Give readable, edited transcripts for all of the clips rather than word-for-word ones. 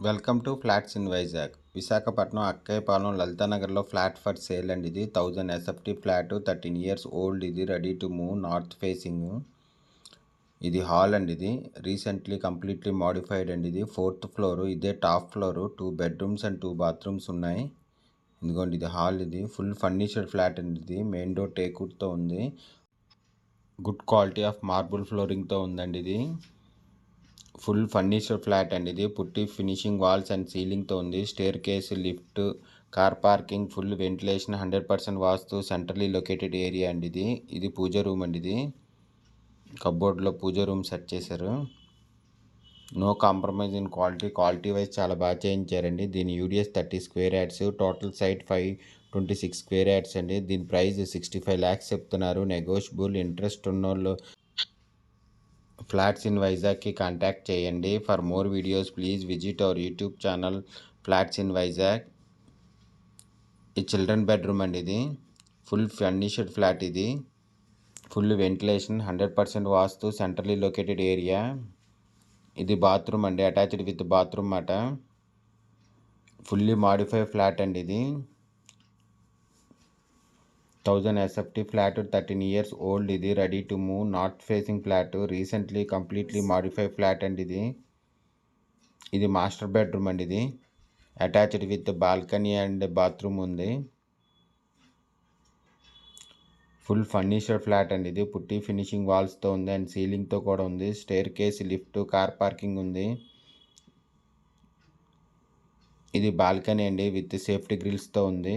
Welcome to flats in Vizag. Visakhapatnam Akkayyapalem లలితానగర్లో flat for sale అండి. ఇది 1000 ఎస్ఎఫ్టీ ఫ్లాట్, 13 ఇయర్స్ ఓల్డ్. ఇది ready to move, north facing. ఇది hall అండి. ఇది రీసెంట్లీ కంప్లీట్లీ మోడిఫైడ్ అండి. ఇది 4th ఫ్లోర్. ఇదే top floor. 2 bedrooms and 2 bathrooms ఉన్నాయి. ఇదిగోండి, ఇది హాల్. ఇది ఫుల్ ఫర్నిచర్డ్ ఫ్లాట్ అండి. ఇది మెయిన్ డోర్ టేక్వుడ్తో ఉంది. గుడ్ క్వాలిటీ ఆఫ్ మార్బుల్ ఫ్లోరింగ్తో ఉందండి. ఇది ఫుల్ ఫర్నిచర్ ఫ్లాట్ అండి. ఇది పుట్టి ఫినిషింగ్ వాల్స్ అండ్ సీలింగ్తో ఉంది. Staircase, lift, car parking, full ventilation, 100% vastu, centrally located area అండి. ఇది పూజ రూమ్ అండి. ఇది కబోర్డ్లో పూజ రూమ్ సెట్ చేశారు. No compromise in quality wise చాలా బాగా చేయించారండి. దీని UDS 30 square yards, total site 526 square yards అండి. దీని ప్రైస్ 65 lakhs చెప్తున్నారు. నెగోషియబుల్. ఇంట్రెస్ట్ ఉన్నోళ్ళు ఫ్లాట్స్ ఇన్ వైజాగ్కి కాంటాక్ట్ చేయండి. For more videos please visit our YouTube channel flats in Vizag. ఈ చిల్డ్రన్ బెడ్రూమ్ అండి. ఇది ఫుల్ ఫర్నిష్డ్ ఫ్లాట్. ఇది full ventilation, 100% vastu, centrally located area. ఇది బాత్రూమ్ అండి, అటాచ్డ్ విత్ బాత్రూమ్ మాట. ఫుల్లీ మాడిఫై ఫ్లాట్ అండి. ఇది 1000 ఎస్ఎఫ్టీ ఫ్లాట్, 13 ఇయర్స్ ఓల్డ్. ఇది ready to move, north facing flat, recently completely modify flat అండి. ఇది మాస్టర్ బెడ్రూమ్ అండి. ఇది attached with balcony and bathroom ఉంది. ఫుల్ ఫర్నిచర్ ఫ్లాట్ అండి. ఇది పుట్టి ఫినిషింగ్ వాల్స్తో ఉంది అండ్ సీలింగ్తో కూడా ఉంది. Staircase, lift, car parking ఉంది. ఇది బాల్కనీ అండి విత్ సేఫ్టీ గ్రిల్స్తో ఉంది.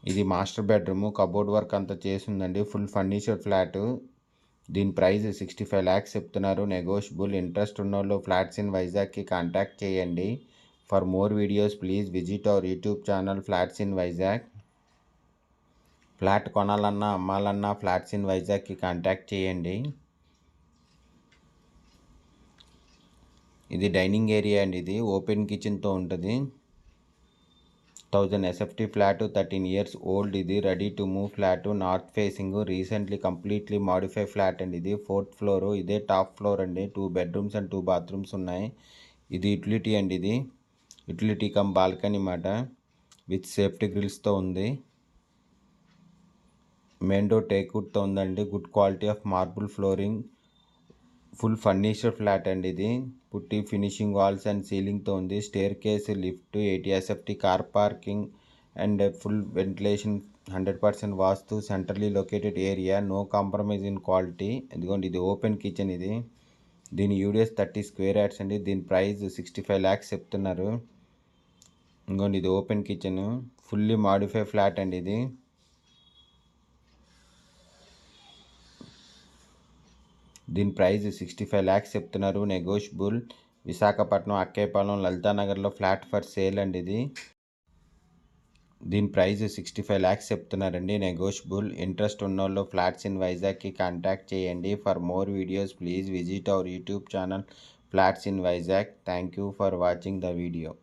ఇది మాస్టర్ బెడ్రూమ్. కబోర్డ్ వర్క్ అంతా చేసిందండి. Full furniture flat. దీని ప్రైస్ 65 lakhs చెప్తున్నారు. నెగోషియబుల్. ఇంట్రెస్ట్ ఉన్నోళ్ళు ఫ్లాట్స్ ఇన్ వైజాగ్కి కాంటాక్ట్ చేయండి. For more videos please visit our YouTube channel flats in Vizag. Flat కొనాలన్నా అమ్మాలన్నా ఫ్లాట్స్ ఇన్ వైజాగ్కి కాంటాక్ట్ చేయండి. ఇది డైనింగ్ ఏరియా అండి. ఇది ఓపెన్ కిచెన్తో ఉంటుంది. 1000 ఎస్ఎఫ్టీ ఫ్లాట్, 13 ఇయర్స్ ఓల్డ్. ఇది ready to move flat, north facing, recently completely modify flat అండి. ఇది 4th ఫ్లోర్. ఇదే టాప్ ఫ్లోర్ అండి. 2 బెడ్రూమ్స్ అండ్ 2 బాత్రూమ్స్ ఉన్నాయి. ఇది యూటిలిటీ అండి. ఇది యూటిలిటీ కమ్ బాల్కనీ మాట, విత్ సేఫ్టీ గ్రిల్స్తో ఉంది. మెయిన్ డోర్ టేక్వుడ్తో ఉందండి. Good quality of marble flooring. Full furniture flat అండి. ఇది పుట్టి ఫినిషింగ్ వాల్స్ అండ్ సీలింగ్తో ఉంది. Staircase, lift, 80 SFT, car parking and full ventilation, 100% vastu, centrally located area. No compromise in quality. ఇదిగోండి, ఇది ఓపెన్ కిచెన్. ఇది దీని యూడిఎస్ 30 స్క్వేర్ యార్డ్స్ అండి. దీని ప్రైస్ 65 lakhs చెప్తున్నారు. ఇంకోండి, ఇది open kitchen. Fully modify flat అండి. ఇది దీని ప్రైస్ 65 lakhs చెప్తున్నారు. నెగోషియబుల్. విశాఖపట్నం అక్కయ్యపాలెం లలితానగర్లో ఫ్లాట్ ఫర్ సేల్ అండి. దీని ప్రైస్ 65 lakhs చెప్తున్నారండి. నెగోషియబుల్. ఇంట్రెస్ట్ ఉన్నోళ్ళు ఫ్లాట్స్ ఇన్ వైజాగ్కి కాంటాక్ట్ చేయండి. For more videos please visit our YouTube channel flats in Vizag. Thank you for watching the video.